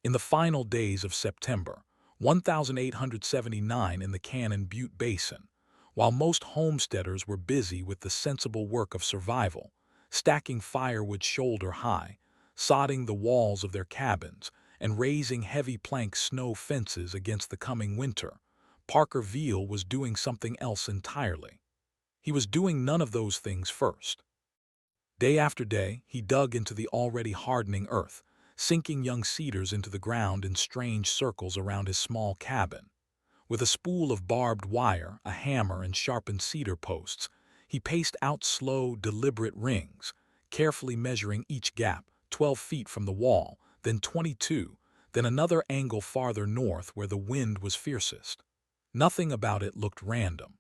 In the final days of September, 1879 in the Cannon Butte Basin, while most homesteaders were busy with the sensible work of survival, stacking firewood shoulder high, sodding the walls of their cabins, and raising heavy plank snow fences against the coming winter, Parker Veale was doing something else entirely. He was doing none of those things first. Day after day, he dug into the already hardening earth, sinking young cedars into the ground in strange circles around his small cabin. With a spool of barbed wire, a hammer, and sharpened cedar posts, he paced out slow, deliberate rings, carefully measuring each gap, 12 feet from the wall, then 22, then another angle farther north where the wind was fiercest. Nothing about it looked random.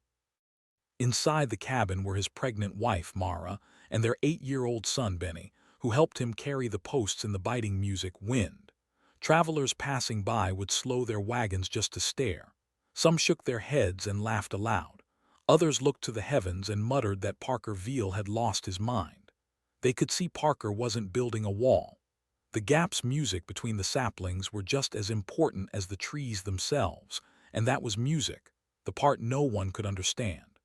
Inside the cabin were his pregnant wife, Mara, and their 8-year-old son, Benny, who helped him carry the posts in the biting music wind. Travelers passing by would slow their wagons just to stare. Some shook their heads and laughed aloud. Others looked to the heavens and muttered that Parker Veale had lost his mind. They could see Parker wasn't building a wall. The gap's music between the saplings were just as important as the trees themselves, and that was music, the part no one could understand.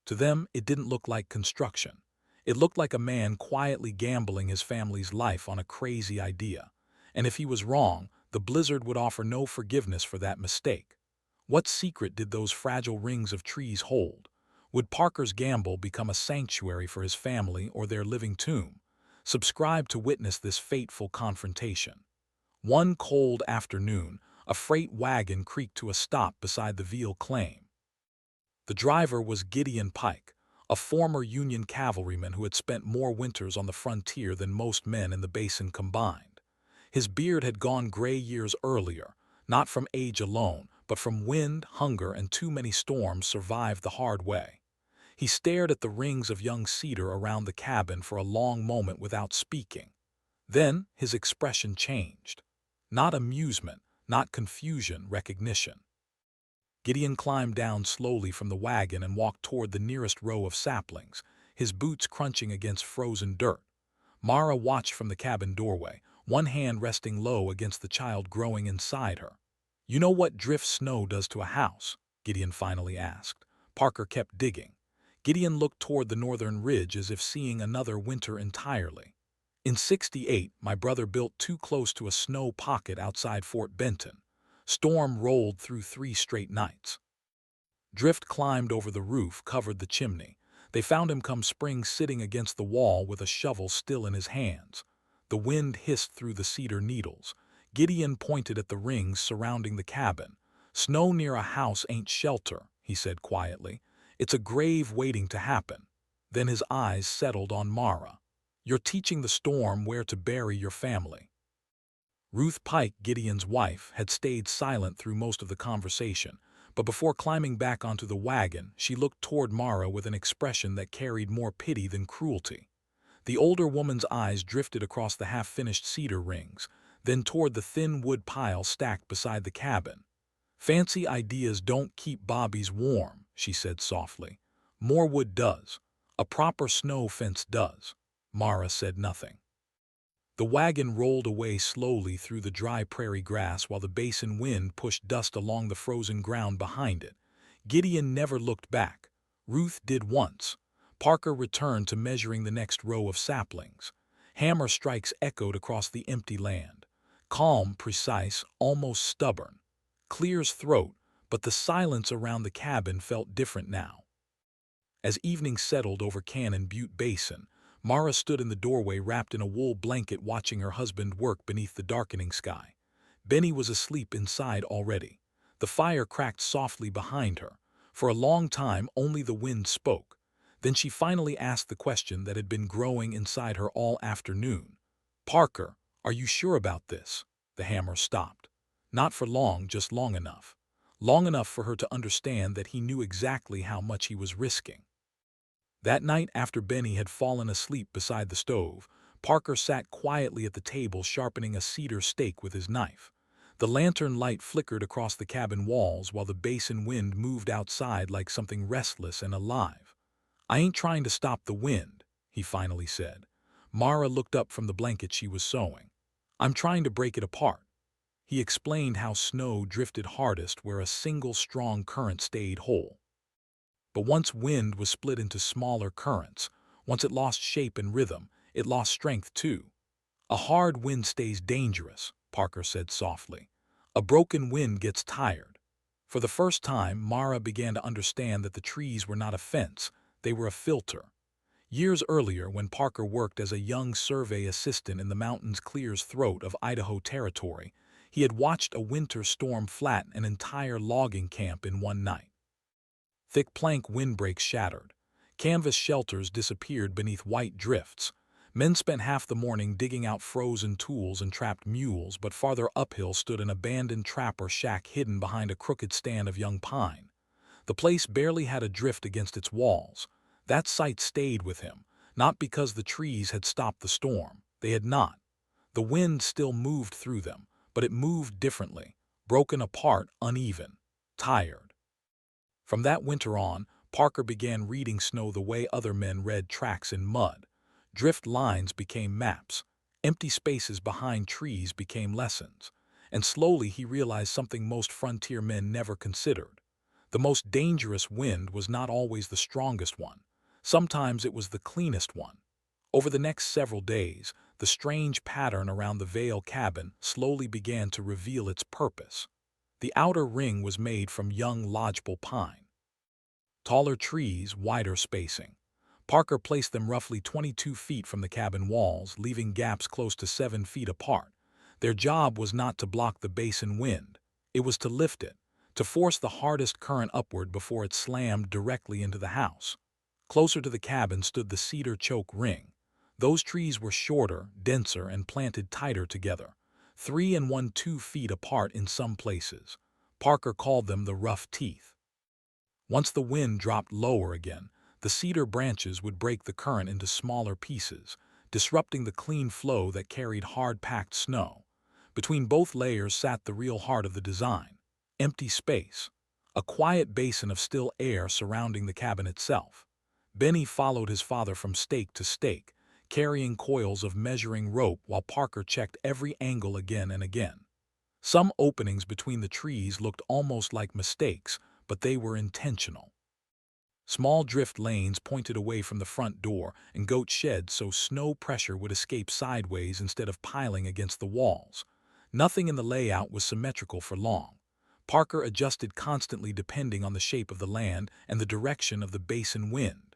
To them, it didn't look like construction. It looked like a man quietly gambling his family's life on a crazy idea. And if he was wrong, the blizzard would offer no forgiveness for that mistake. What secret did those fragile rings of trees hold? Would Parker's gamble become a sanctuary for his family or their living tomb? Subscribe to witness this fateful confrontation. One cold afternoon, a freight wagon creaked to a stop beside the Veale claim. The driver was Gideon Pike, a former Union cavalryman who had spent more winters on the frontier than most men in the basin combined. His beard had gone gray years earlier, not from age alone, but from wind, hunger, and too many storms survived the hard way. He stared at the rings of young cedar around the cabin for a long moment without speaking. Then his expression changed. Not amusement, not confusion, recognition. Gideon climbed down slowly from the wagon and walked toward the nearest row of saplings, his boots crunching against frozen dirt. Mara watched from the cabin doorway, one hand resting low against the child growing inside her. "You know what drift snow does to a house?" Gideon finally asked. Parker kept digging. Gideon looked toward the northern ridge as if seeing another winter entirely. "In '68, my brother built too close to a snow pocket outside Fort Benton. Storm rolled through 3 straight nights. Drift climbed over the roof, covered the chimney. They found him come spring sitting against the wall with a shovel still in his hands. The wind hissed through the cedar needles. Gideon pointed at the rings surrounding the cabin. "Snow near a house ain't shelter," he said quietly. "It's a grave waiting to happen." Then his eyes settled on Mara. "You're teaching the storm where to bury your family." Ruth Pike, Gideon's wife, had stayed silent through most of the conversation, but before climbing back onto the wagon, she looked toward Mara with an expression that carried more pity than cruelty. The older woman's eyes drifted across the half-finished cedar rings, then toward the thin wood pile stacked beside the cabin. "Fancy ideas don't keep bobbies warm," she said softly. "More wood does. A proper snow fence does." Mara said nothing. The wagon rolled away slowly through the dry prairie grass while the basin wind pushed dust along the frozen ground behind it. Gideon never looked back. Ruth did once. Parker returned to measuring the next row of saplings. Hammer strikes echoed across the empty land. Calm, precise, almost stubborn. Clear's throat, but the silence around the cabin felt different now. As evening settled over Cannon Butte Basin, Mara stood in the doorway wrapped in a wool blanket watching her husband work beneath the darkening sky. Benny was asleep inside already. The fire cracked softly behind her. For a long time only the wind spoke. Then she finally asked the question that had been growing inside her all afternoon. "Parker, are you sure about this?" The hammer stopped. Not for long, just long enough. Long enough for her to understand that he knew exactly how much he was risking. That night, after Benny had fallen asleep beside the stove, Parker sat quietly at the table sharpening a cedar stake with his knife. The lantern light flickered across the cabin walls while the basin wind moved outside like something restless and alive. "I ain't trying to stop the wind," he finally said. Mara looked up from the blanket she was sewing. "I'm trying to break it apart." He explained how snow drifted hardest where a single strong current stayed whole. But once wind was split into smaller currents, once it lost shape and rhythm, it lost strength too. A hard wind stays dangerous, Parker said softly. A broken wind gets tired. For the first time, Mara began to understand that the trees were not a fence, they were a filter. Years earlier, when Parker worked as a young survey assistant in the mountains' clear throat of Idaho Territory, he had watched a winter storm flatten an entire logging camp in one night. Thick plank windbreaks shattered. Canvas shelters disappeared beneath white drifts. Men spent half the morning digging out frozen tools and trapped mules, but farther uphill stood an abandoned trapper shack hidden behind a crooked stand of young pine. The place barely had a drift against its walls. That sight stayed with him, not because the trees had stopped the storm. They had not. The wind still moved through them, but it moved differently, broken apart, uneven, tired. From that winter on, Parker began reading snow the way other men read tracks in mud. Drift lines became maps. Empty spaces behind trees became lessons. And slowly he realized something most frontier men never considered. The most dangerous wind was not always the strongest one. Sometimes it was the cleanest one. Over the next several days, the strange pattern around the Veale cabin slowly began to reveal its purpose. The outer ring was made from young lodgepole pine. Taller trees, wider spacing. Parker placed them roughly 22 feet from the cabin walls, leaving gaps close to 7 feet apart. Their job was not to block the basin wind. It was to lift it, to force the hardest current upward before it slammed directly into the house. Closer to the cabin stood the cedar choke ring. Those trees were shorter, denser, and planted tighter together, 3 and 1/2 feet apart in some places. Parker called them the rough teeth. Once the wind dropped lower again, the cedar branches would break the current into smaller pieces, disrupting the clean flow that carried hard-packed snow. Between both layers sat the real heart of the design: empty space, a quiet basin of still air surrounding the cabin itself. Benny followed his father from stake to stake, carrying coils of measuring rope while Parker checked every angle again and again. Some openings between the trees looked almost like mistakes, but they were intentional. Small drift lanes pointed away from the front door and goat sheds so snow pressure would escape sideways instead of piling against the walls. Nothing in the layout was symmetrical for long. Parker adjusted constantly depending on the shape of the land and the direction of the basin wind.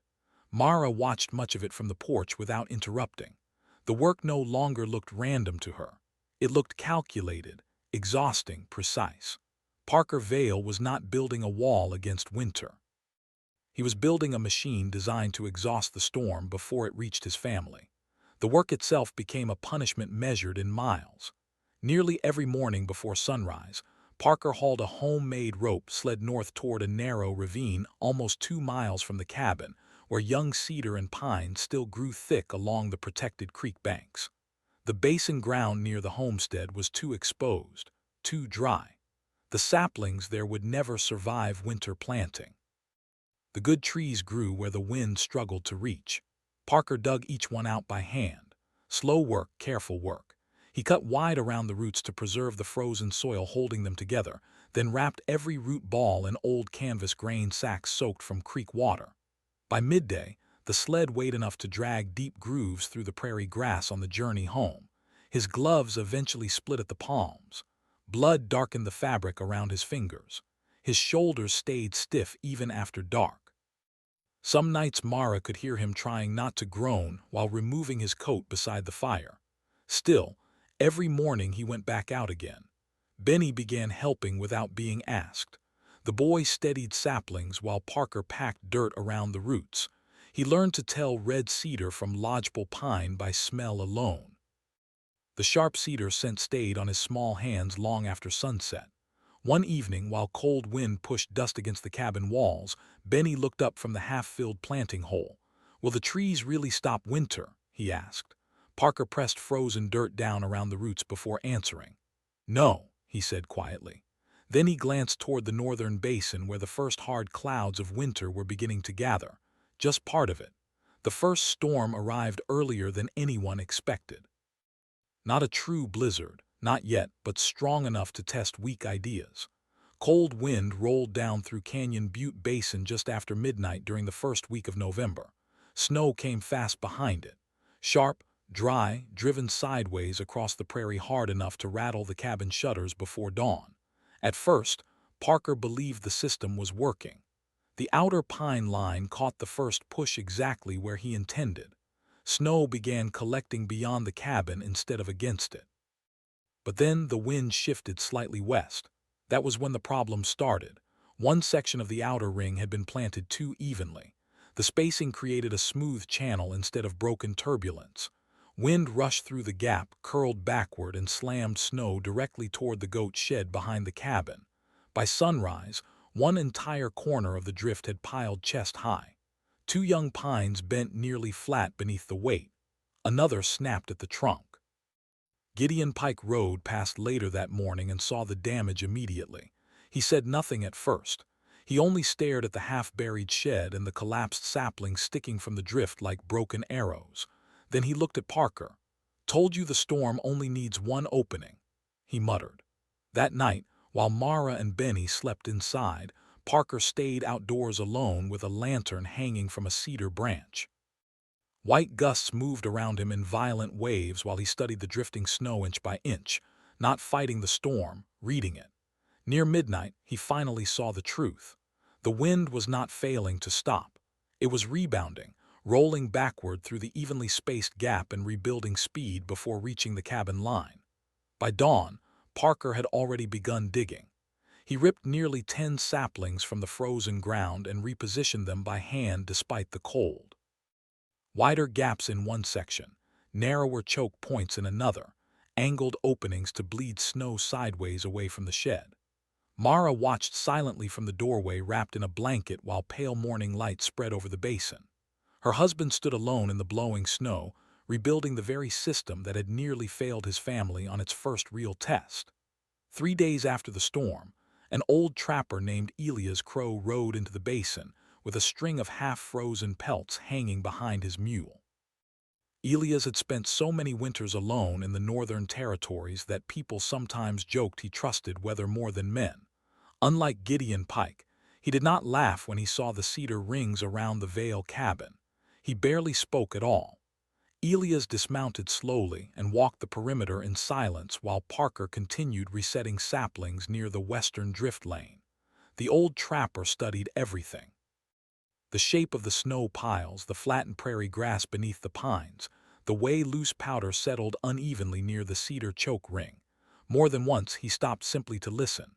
Mara watched much of it from the porch without interrupting. The work no longer looked random to her. It looked calculated, exhausting, precise. Parker Veale was not building a wall against winter. He was building a machine designed to exhaust the storm before it reached his family. The work itself became a punishment measured in miles. Nearly every morning before sunrise, Parker hauled a homemade rope sled north toward a narrow ravine almost 2 miles from the cabin, where young cedar and pine still grew thick along the protected creek banks. The basin ground near the homestead was too exposed, too dry. The saplings there would never survive winter planting. The good trees grew where the wind struggled to reach. Parker dug each one out by hand. Slow work, careful work. He cut wide around the roots to preserve the frozen soil holding them together, then wrapped every root ball in old canvas grain sacks soaked from creek water. By midday, the sled weighed enough to drag deep grooves through the prairie grass on the journey home. His gloves eventually split at the palms. Blood darkened the fabric around his fingers. His shoulders stayed stiff even after dark. Some nights Mara could hear him trying not to groan while removing his coat beside the fire. Still, every morning he went back out again. Benny began helping without being asked. The boy steadied saplings while Parker packed dirt around the roots. He learned to tell red cedar from lodgepole pine by smell alone. The sharp cedar scent stayed on his small hands long after sunset. One evening, while cold wind pushed dust against the cabin walls, Benny looked up from the half-filled planting hole. "Will the trees really stop winter?" he asked. Parker pressed frozen dirt down around the roots before answering. "No," he said quietly. Then he glanced toward the northern basin where the first hard clouds of winter were beginning to gather. Just part of it. The first storm arrived earlier than anyone expected. Not a true blizzard, not yet, but strong enough to test weak ideas. Cold wind rolled down through Cannon Butte Basin just after midnight during the first week of November. Snow came fast behind it. Sharp, dry, driven sideways across the prairie hard enough to rattle the cabin shutters before dawn. At first, Parker believed the system was working. The outer pine line caught the first push exactly where he intended. Snow began collecting beyond the cabin instead of against it. But then the wind shifted slightly west. That was when the problem started. One section of the outer ring had been planted too evenly. The spacing created a smooth channel instead of broken turbulence. Wind rushed through the gap, curled backward, and slammed snow directly toward the goat shed behind the cabin. By sunrise, one entire corner of the drift had piled chest high. Two young pines bent nearly flat beneath the weight. Another snapped at the trunk. Gideon Pike rode past later that morning and saw the damage immediately. He said nothing at first. He only stared at the half-buried shed and the collapsed saplings sticking from the drift like broken arrows. Then he looked at Parker. "Told you the storm only needs one opening," he muttered. That night, while Mara and Benny slept inside, Parker stayed outdoors alone with a lantern hanging from a cedar branch. White gusts moved around him in violent waves while he studied the drifting snow inch by inch, not fighting the storm, reading it. Near midnight, he finally saw the truth. The wind was not failing to stop. It was rebounding, rolling backward through the evenly spaced gap and rebuilding speed before reaching the cabin line. By dawn, Parker had already begun digging. He ripped nearly 10 saplings from the frozen ground and repositioned them by hand despite the cold. Wider gaps in one section, narrower choke points in another, angled openings to bleed snow sideways away from the shed. Mara watched silently from the doorway wrapped in a blanket while pale morning light spread over the basin. Her husband stood alone in the blowing snow, rebuilding the very system that had nearly failed his family on its first real test. 3 days after the storm, an old trapper named Elias Crow rode into the basin with a string of half-frozen pelts hanging behind his mule. Elias had spent so many winters alone in the northern territories that people sometimes joked he trusted weather more than men. Unlike Gideon Pike, he did not laugh when he saw the cedar rings around the Veale cabin. He barely spoke at all. Elias dismounted slowly and walked the perimeter in silence while Parker continued resetting saplings near the western drift lane. The old trapper studied everything. The shape of the snow piles, the flattened prairie grass beneath the pines, the way loose powder settled unevenly near the cedar choke ring. More than once he stopped simply to listen.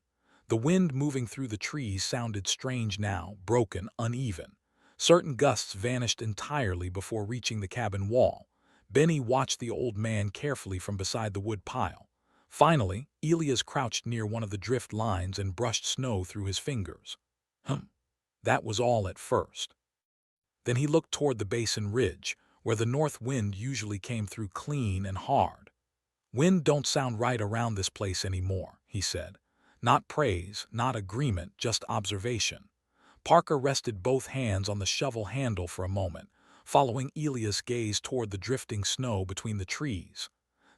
The wind moving through the trees sounded strange now, broken, uneven. Certain gusts vanished entirely before reaching the cabin wall. Benny watched the old man carefully from beside the wood pile. Finally, Elias crouched near one of the drift lines and brushed snow through his fingers. That was all at first. Then he looked toward the basin ridge, where the north wind usually came through clean and hard. "Wind don't sound right around this place anymore," he said. Not praise, not agreement, just observation. Parker rested both hands on the shovel handle for a moment, following Elias' gaze toward the drifting snow between the trees.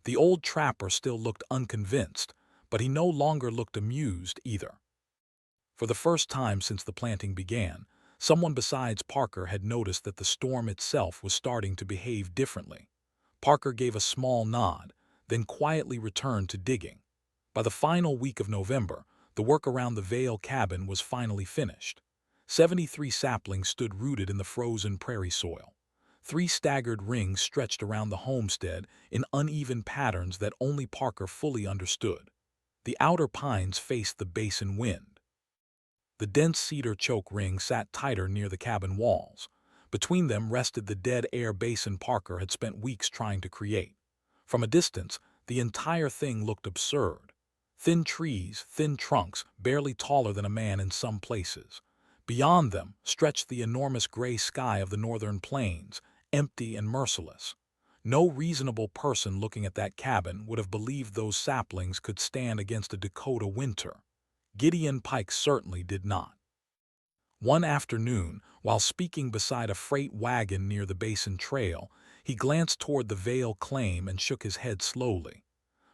The old trapper still looked unconvinced, but he no longer looked amused either. For the first time since the planting began, someone besides Parker had noticed that the storm itself was starting to behave differently. Parker gave a small nod, then quietly returned to digging. By the final week of November, the work around the Veale cabin was finally finished. 73 saplings stood rooted in the frozen prairie soil. 3 staggered rings stretched around the homestead in uneven patterns that only Parker fully understood. The outer pines faced the basin wind. The dense cedar choke ring sat tighter near the cabin walls. Between them rested the dead air basin Parker had spent weeks trying to create. From a distance, the entire thing looked absurd. Thin trees, thin trunks, barely taller than a man in some places. Beyond them stretched the enormous gray sky of the northern plains, empty and merciless. No reasonable person looking at that cabin would have believed those saplings could stand against a Dakota winter. Gideon Pike certainly did not. One afternoon, while speaking beside a freight wagon near the Basin Trail, he glanced toward the Veale claim and shook his head slowly.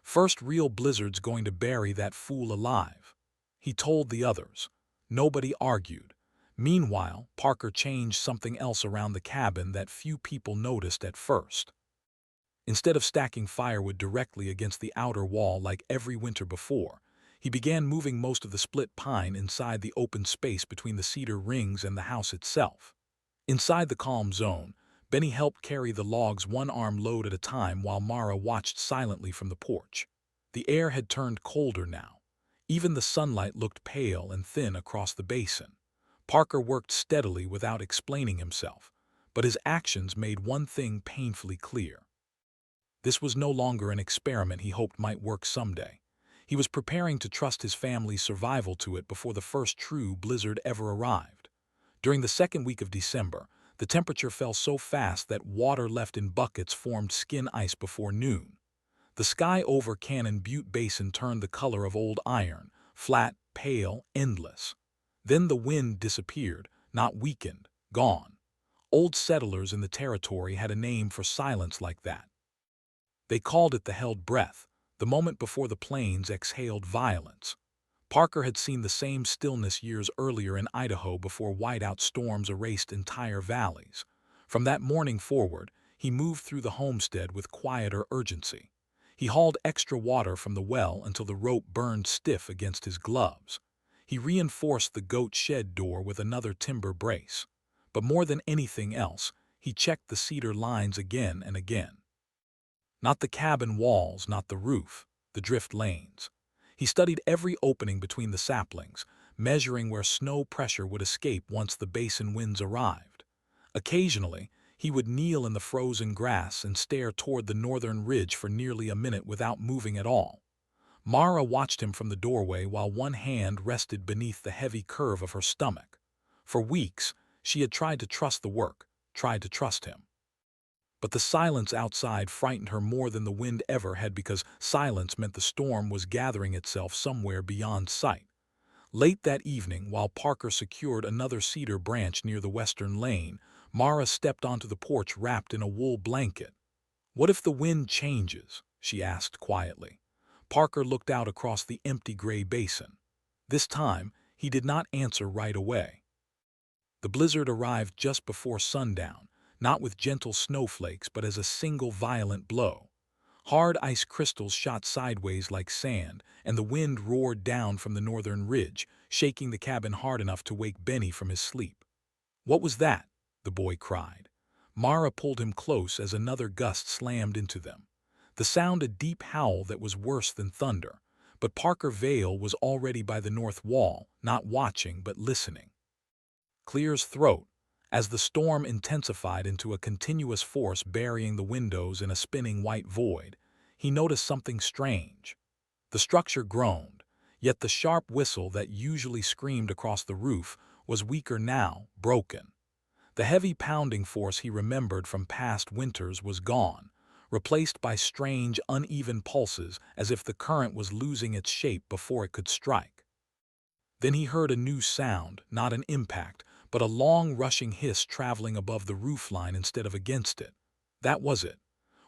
First real blizzard's going to bury that fool alive. He told the others. Nobody argued. Meanwhile, Parker changed something else around the cabin that few people noticed at first. Instead of stacking firewood directly against the outer wall like every winter before, he began moving most of the split pine inside the open space between the cedar rings and the house itself. Inside the calm zone, Benny helped carry the logs one arm load at a time while Mara watched silently from the porch. The air had turned colder now. Even the sunlight looked pale and thin across the basin. Parker worked steadily without explaining himself, but his actions made one thing painfully clear. This was no longer an experiment he hoped might work someday. He was preparing to trust his family's survival to it before the first true blizzard ever arrived. During the second week of December, the temperature fell so fast that water left in buckets formed skin ice before noon. The sky over Cannon Butte Basin turned the color of old iron, flat, pale, endless. Then the wind disappeared, not weakened, gone. Old settlers in the territory had a name for silence like that. They called it the held breath, the moment before the plains exhaled violence. Parker had seen the same stillness years earlier in Idaho before whiteout storms erased entire valleys. From that morning forward, he moved through the homestead with quieter urgency. He hauled extra water from the well until the rope burned stiff against his gloves. He reinforced the goat shed door with another timber brace. But more than anything else, he checked the cedar lines again and again. Not the cabin walls, not the roof, the drift lanes. He studied every opening between the saplings, measuring where snow pressure would escape once the basin winds arrived. Occasionally, he would kneel in the frozen grass and stare toward the northern ridge for nearly a minute without moving at all. Mara watched him from the doorway while one hand rested beneath the heavy curve of her stomach. For weeks, she had tried to trust the work, tried to trust him. But the silence outside frightened her more than the wind ever had because silence meant the storm was gathering itself somewhere beyond sight. Late that evening, while Parker secured another cedar branch near the western lane, Mara stepped onto the porch wrapped in a wool blanket. "What if the wind changes?" she asked quietly. Parker looked out across the empty gray basin. This time, he did not answer right away. The blizzard arrived just before sundown, not with gentle snowflakes but as a single violent blow. Hard ice crystals shot sideways like sand, and the wind roared down from the northern ridge, shaking the cabin hard enough to wake Benny from his sleep. "What was that?" the boy cried. Mara pulled him close as another gust slammed into them. The sound a deep howl that was worse than thunder, but Parker Veale was already by the north wall, not watching but listening. Clear's throat, as the storm intensified into a continuous force burying the windows in a spinning white void, he noticed something strange. The structure groaned, yet the sharp whistle that usually screamed across the roof was weaker now, broken. The heavy pounding force he remembered from past winters was gone, replaced by strange, uneven pulses as if the current was losing its shape before it could strike. Then he heard a new sound, not an impact, but a long rushing hiss traveling above the roofline instead of against it. That was it.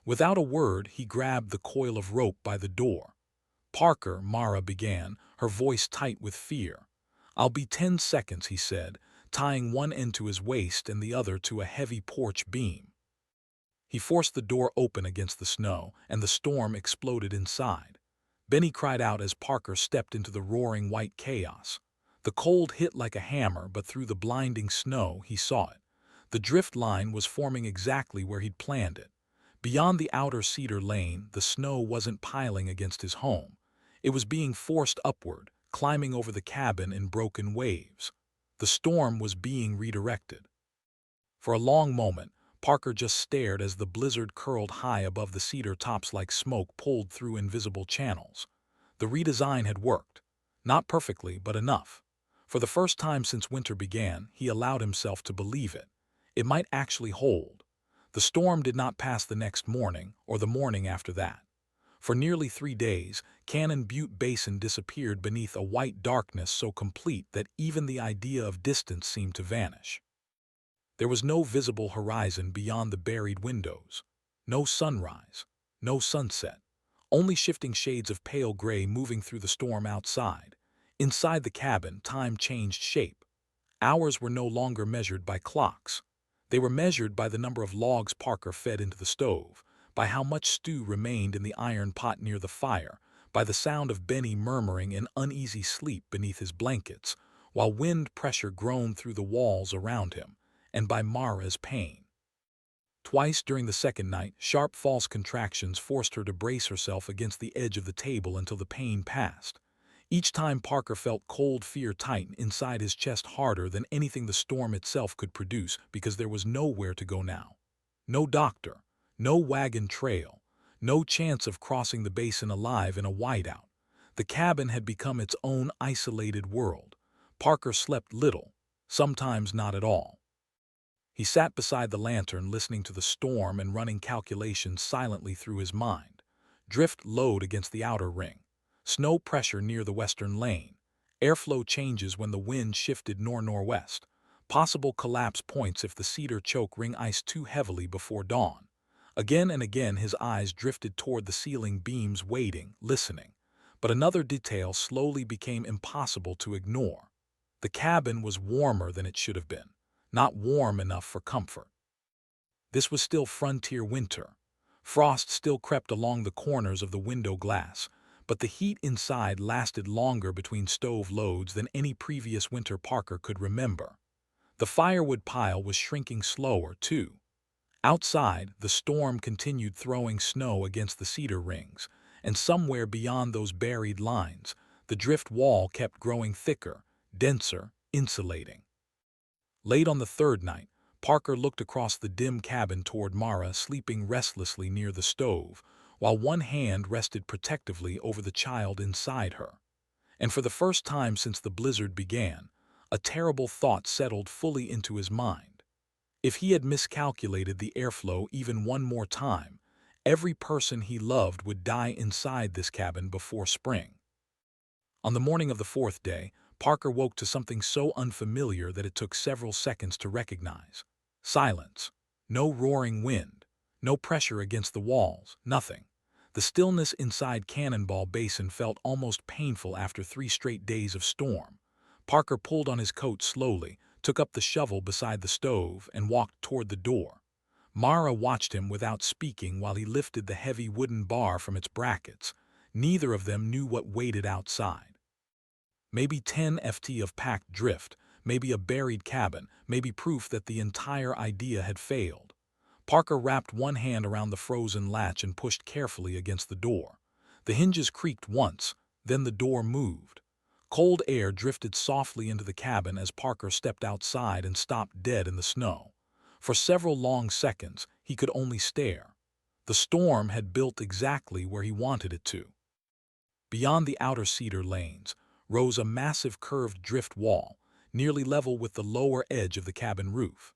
Without a word, he grabbed the coil of rope by the door. "Parker," Mara began, her voice tight with fear. "I'll be 10 seconds," he said, tying one end to his waist and the other to a heavy porch beam. He forced the door open against the snow, and the storm exploded inside. Benny cried out as Parker stepped into the roaring white chaos. The cold hit like a hammer, but through the blinding snow, he saw it. The drift line was forming exactly where he'd planned it. Beyond the outer cedar lane, the snow wasn't piling against his home. It was being forced upward, climbing over the cabin in broken waves. The storm was being redirected. For a long moment, Parker just stared as the blizzard curled high above the cedar tops like smoke pulled through invisible channels. The redesign had worked. Not perfectly, but enough. For the first time since winter began, he allowed himself to believe it. It might actually hold. The storm did not pass the next morning or the morning after that. For nearly 3 days, Cannon Butte Basin disappeared beneath a white darkness so complete that even the idea of distance seemed to vanish. There was no visible horizon beyond the buried windows. No sunrise. No sunset. only shifting shades of pale gray moving through the storm outside. Inside the cabin, time changed shape. Hours were no longer measured by clocks. They were measured by the number of logs Parker fed into the stove, by how much stew remained in the iron pot near the fire, by the sound of Benny murmuring in uneasy sleep beneath his blankets, while wind pressure groaned through the walls around him, and by Mara's pain. Twice during the second night, sharp false contractions forced her to brace herself against the edge of the table until the pain passed. Each time Parker felt cold fear tighten inside his chest harder than anything the storm itself could produce, because there was nowhere to go now. No doctor, no wagon trail, no chance of crossing the basin alive in a whiteout. The cabin had become its own isolated world. Parker slept little, sometimes not at all. He sat beside the lantern listening to the storm and running calculations silently through his mind. Drift load against the outer ring. Snow pressure near the western lane. Airflow changes when the wind shifted nor-northwest. Possible collapse points if the cedar choke ring iced too heavily before dawn. Again and again his eyes drifted toward the ceiling beams, waiting, listening. But another detail slowly became impossible to ignore. The cabin was warmer than it should have been. Not warm enough for comfort. This was still frontier winter. Frost still crept along the corners of the window glass, but the heat inside lasted longer between stove loads than any previous winter Parker could remember. The firewood pile was shrinking slower, too. Outside, the storm continued throwing snow against the cedar rings, and somewhere beyond those buried lines, the drift wall kept growing thicker, denser, insulating. Late on the third night, Parker looked across the dim cabin toward Mara sleeping restlessly near the stove, while one hand rested protectively over the child inside her. And for the first time since the blizzard began, a terrible thought settled fully into his mind. If he had miscalculated the airflow even one more time, every person he loved would die inside this cabin before spring. On the morning of the fourth day, Parker woke to something so unfamiliar that it took several seconds to recognize. Silence. No roaring wind. No pressure against the walls. Nothing. The stillness inside Cannon Butte Basin felt almost painful after 3 straight days of storm. Parker pulled on his coat slowly, took up the shovel beside the stove, and walked toward the door. Mara watched him without speaking while he lifted the heavy wooden bar from its brackets. Neither of them knew what waited outside. Maybe 10 ft of packed drift, maybe a buried cabin, maybe proof that the entire idea had failed. Parker wrapped one hand around the frozen latch and pushed carefully against the door. The hinges creaked once, then the door moved. Cold air drifted softly into the cabin as Parker stepped outside and stopped dead in the snow. For several long seconds, he could only stare. The storm had built exactly where he wanted it to. Beyond the outer cedar lanes rose a massive curved drift wall, nearly level with the lower edge of the cabin roof.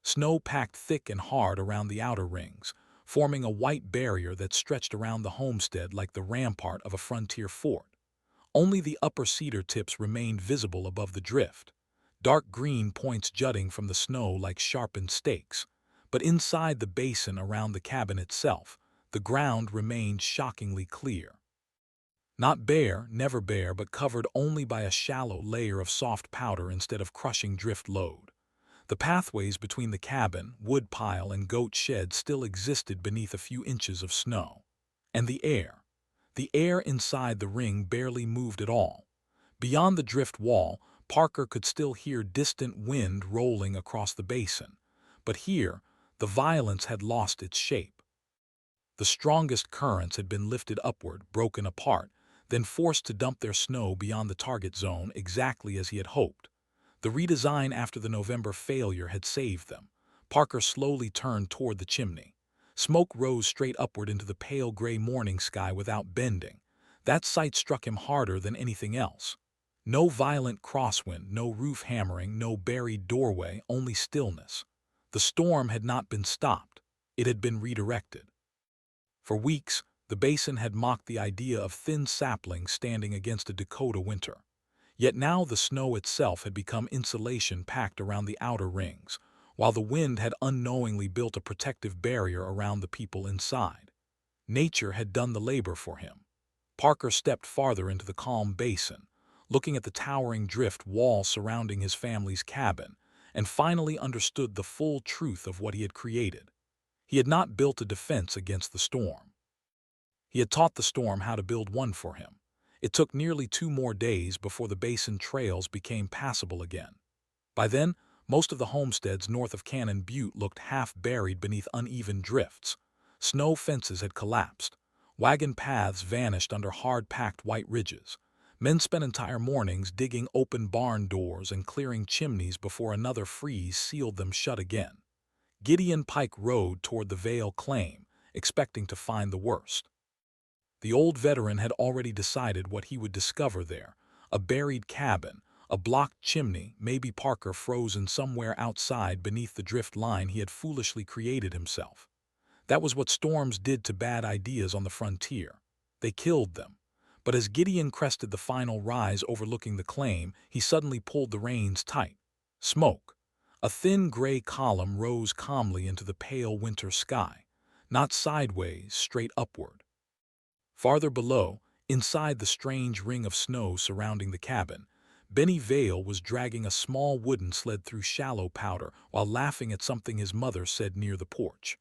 Snow packed thick and hard around the outer rings, forming a white barrier that stretched around the homestead like the rampart of a frontier fort. Only the upper cedar tips remained visible above the drift, dark green points jutting from the snow like sharpened stakes. But inside the basin around the cabin itself, the ground remained shockingly clear. Not bare, never bare, but covered only by a shallow layer of soft powder instead of crushing drift load. The pathways between the cabin, wood pile, and goat shed still existed beneath a few inches of snow. And the air inside the ring barely moved at all. Beyond the drift wall, Parker could still hear distant wind rolling across the basin. But here, the violence had lost its shape. The strongest currents had been lifted upward, broken apart, then forced to dump their snow beyond the target zone exactly as he had hoped. The redesign after the November failure had saved them. Parker slowly turned toward the chimney. Smoke rose straight upward into the pale gray morning sky without bending. That sight struck him harder than anything else. No violent crosswind, no roof hammering, no buried doorway, only stillness. The storm had not been stopped. It had been redirected. For weeks, the basin had mocked the idea of thin saplings standing against a Dakota winter. Yet now the snow itself had become insulation packed around the outer rings, while the wind had unknowingly built a protective barrier around the people inside. Nature had done the labor for him. Parker stepped farther into the calm basin, looking at the towering drift wall surrounding his family's cabin, and finally understood the full truth of what he had created. He had not built a defense against the storm. He had taught the storm how to build one for him. It took nearly 2 more days before the basin trails became passable again. By then, most of the homesteads north of Cannon Butte looked half buried beneath uneven drifts. Snow fences had collapsed. Wagon paths vanished under hard-packed white ridges. Men spent entire mornings digging open barn doors and clearing chimneys before another freeze sealed them shut again. Gideon Pike rode toward the Veale claim, expecting to find the worst. The old veteran had already decided what he would discover there: a buried cabin, a blocked chimney, maybe Parker frozen somewhere outside beneath the drift line he had foolishly created himself. That was what storms did to bad ideas on the frontier. They killed them. But as Gideon crested the final rise overlooking the claim, he suddenly pulled the reins tight. Smoke. A thin gray column rose calmly into the pale winter sky, not sideways, straight upward. Farther below, inside the strange ring of snow surrounding the cabin, Benny Veale was dragging a small wooden sled through shallow powder while laughing at something his mother said near the porch.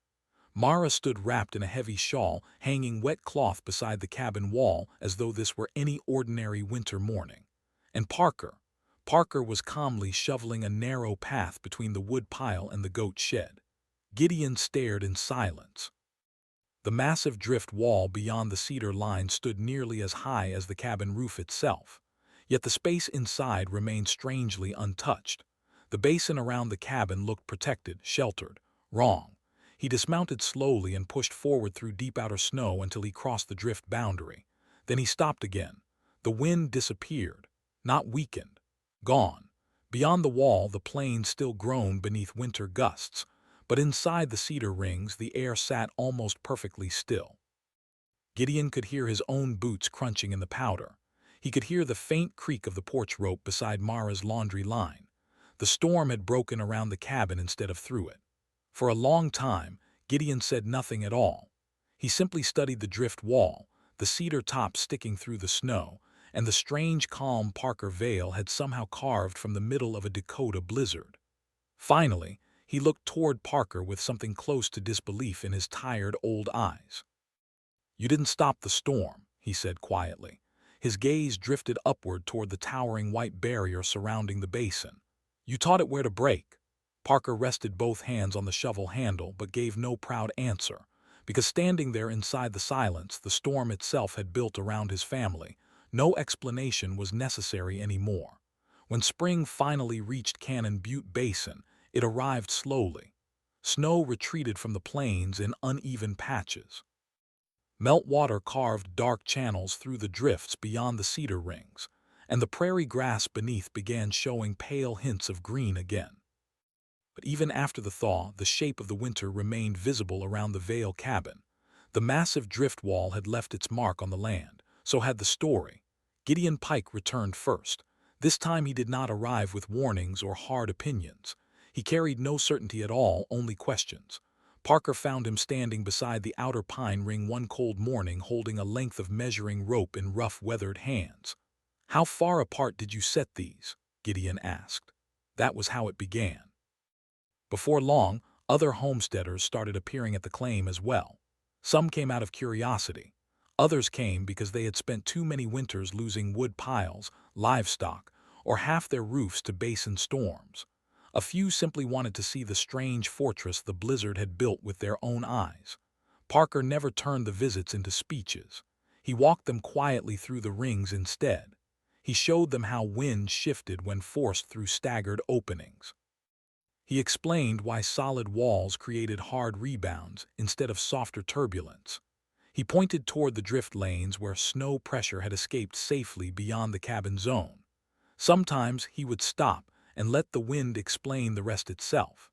Mara stood wrapped in a heavy shawl, hanging wet cloth beside the cabin wall as though this were any ordinary winter morning. And Parker was calmly shoveling a narrow path between the wood pile and the goat shed. Gideon stared in silence. The massive drift wall beyond the cedar line stood nearly as high as the cabin roof itself. Yet the space inside remained strangely untouched. The basin around the cabin looked protected, sheltered. Wrong. He dismounted slowly and pushed forward through deep outer snow until he crossed the drift boundary. Then he stopped again. The wind disappeared, not weakened. Gone. Beyond the wall, the plains still groaned beneath winter gusts, but inside the cedar rings the air sat almost perfectly still. Gideon could hear his own boots crunching in the powder. He could hear the faint creak of the porch rope beside Mara's laundry line. The storm had broken around the cabin instead of through it. For a long time, Gideon said nothing at all. He simply studied the drift wall, the cedar tops sticking through the snow, and the strange calm Parker Veale had somehow carved from the middle of a Dakota blizzard. Finally, he looked toward Parker with something close to disbelief in his tired old eyes. "You didn't stop the storm," he said quietly. His gaze drifted upward toward the towering white barrier surrounding the basin. "You taught it where to break." Parker rested both hands on the shovel handle but gave no proud answer, because standing there inside the silence the storm itself had built around his family, no explanation was necessary anymore. When spring finally reached Cannon Butte Basin, it arrived slowly. Snow retreated from the plains in uneven patches. Meltwater carved dark channels through the drifts beyond the cedar rings, and the prairie grass beneath began showing pale hints of green again. But even after the thaw, the shape of the winter remained visible around the Veale cabin. The massive drift wall had left its mark on the land, so had the story. Gideon Pike returned first. This time he did not arrive with warnings or hard opinions. He carried no certainty at all, only questions. Parker found him standing beside the outer pine ring one cold morning holding a length of measuring rope in rough, weathered hands. "How far apart did you set these?" Gideon asked. That was how it began. Before long, other homesteaders started appearing at the claim as well. Some came out of curiosity. Others came because they had spent too many winters losing wood piles, livestock, or half their roofs to basin storms. A few simply wanted to see the strange fortress the blizzard had built with their own eyes. Parker never turned the visits into speeches. He walked them quietly through the rings instead. He showed them how wind shifted when forced through staggered openings. He explained why solid walls created hard rebounds instead of softer turbulence. He pointed toward the drift lanes where snow pressure had escaped safely beyond the cabin zone. Sometimes he would stop and let the wind explain the rest itself.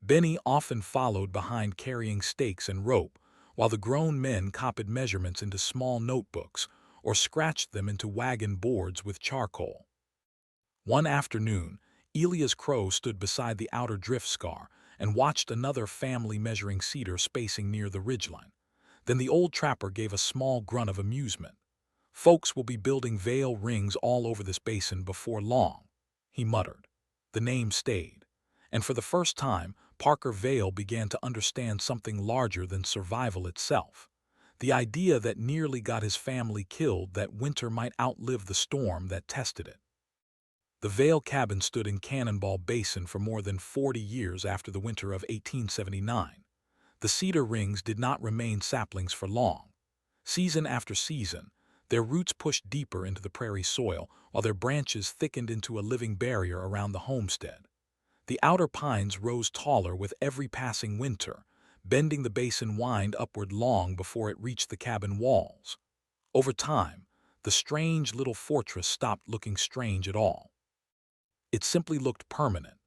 Benny often followed behind carrying stakes and rope, while the grown men copied measurements into small notebooks or scratched them into wagon boards with charcoal. One afternoon, Elia's crow stood beside the outer drift scar and watched another family measuring cedar spacing near the ridgeline. Then the old trapper gave a small grunt of amusement. "Folks will be building veil rings all over this basin before long," he muttered. The name stayed, and for the first time, Parker Veale began to understand something larger than survival itself. The idea that nearly got his family killed, that winter might outlive the storm that tested it. The Veale cabin stood in Cannon Butte Basin for more than 40 years after the winter of 1879. The cedar rings did not remain saplings for long. Season after season, their roots pushed deeper into the prairie soil, while their branches thickened into a living barrier around the homestead. The outer pines rose taller with every passing winter, bending the basin wind upward long before it reached the cabin walls. Over time, the strange little fortress stopped looking strange at all. It simply looked permanent.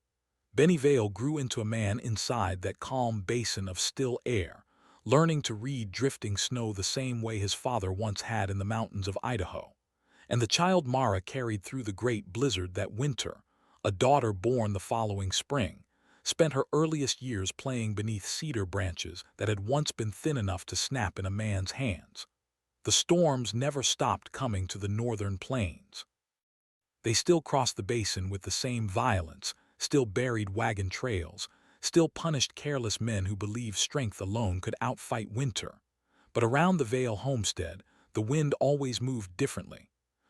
Benny Veale grew into a man inside that calm basin of still air, learning to read drifting snow the same way his father once had in the mountains of Idaho. And the child Mara carried through the great blizzard that winter, a daughter born the following spring, spent her earliest years playing beneath cedar branches that had once been thin enough to snap in a man's hands. The storms never stopped coming to the northern plains. They still crossed the basin with the same violence, still buried wagon trails, still punished careless men who believed strength alone could outfight winter. But around the Veale homestead, the wind always moved differently.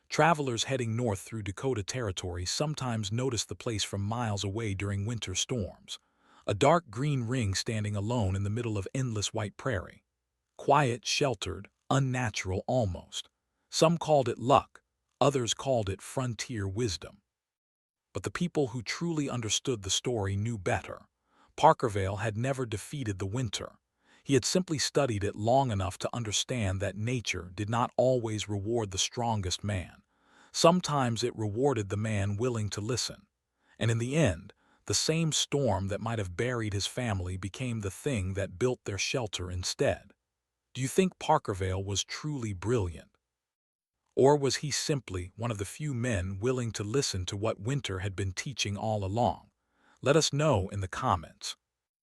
Travelers heading north through Dakota Territory sometimes noticed the place from miles away during winter storms. A dark green ring standing alone in the middle of endless white prairie. Quiet, sheltered, unnatural almost. Some called it luck, others called it frontier wisdom. But the people who truly understood the story knew better. Parker Veale had never defeated the winter. He had simply studied it long enough to understand that nature did not always reward the strongest man. Sometimes it rewarded the man willing to listen. And in the end, the same storm that might have buried his family became the thing that built their shelter instead. Do you think Parker Veale was truly brilliant? Or was he simply one of the few men willing to listen to what winter had been teaching all along? Let us know in the comments.